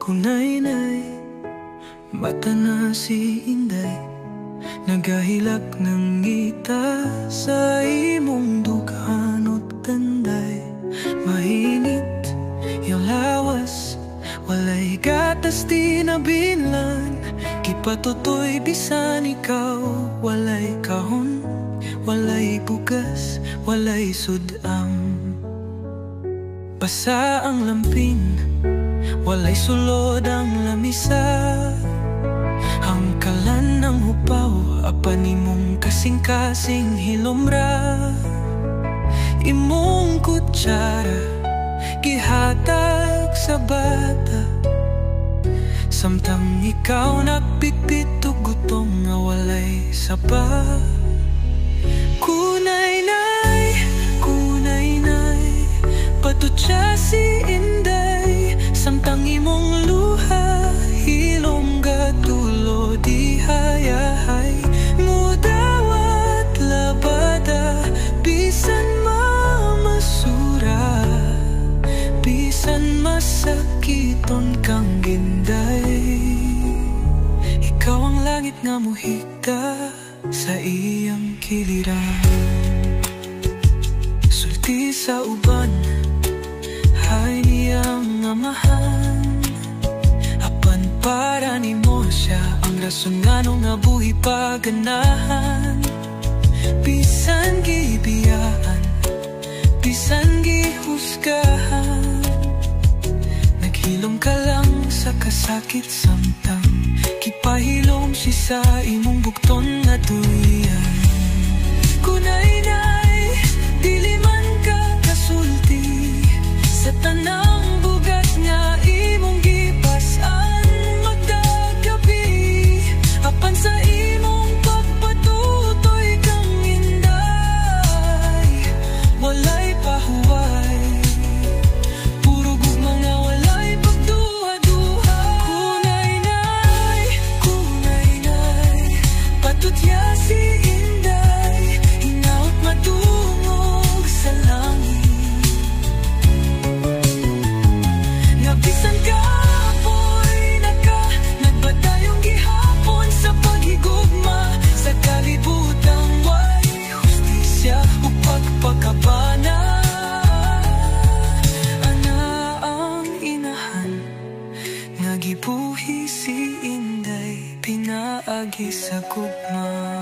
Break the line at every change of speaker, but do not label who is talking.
Kunay-nay, mata na si Inday, nagahilak ng ngita sa imong dughanot tanday. Mainit yung lawas, walay gatas di nabinlan, kipatutoy bisan ikaw. Walay kahon, walay bugas, walay sudam. Basa ang lampin, walay sulod ang lamisa. Hangkalan ng hupaw, apan imong kasing-kasing hilomra. Imong kutsara, gihatag sa bata, samtang ikaw napitpit og gutom nga walay sapat. Kunay-nay, kunay-nay, patutya si Inday, samtang imong luha hilom gatulo di hayahay. Ngudawat labada, bisan mamasura, bisan masakiton kang ginday. Ikaw ang langit nga muhigda sa iyang kiliran. Sulti sa uban, hay niyang amahan, apan para nimo siya ang rason ngano nga buhi paganahan. Bisan gibiyaan, bisan gihusgahan, naghilom ka lang sa kasakit, samtang kipahilom si sa imong bukton nga tuyan. Kunay-nay, dili man ka kasulti sa tanang bugat nga imong gipas-an magdagabi, apan sa imong pagpatutoy kang Inday, walay pahuway, puro gugma nga walay pagduha-duha. Kunay-nay, kunay-nay, patutya si Inday, hinaut matungog sa langit. Nabisan ka apoy nagbadayong gihapon sa paghigugma, sa kalibutang way hustisya ug pagpakabana. Ana ang inahan nga gibuhi si Inday, pinaagi sa gugma.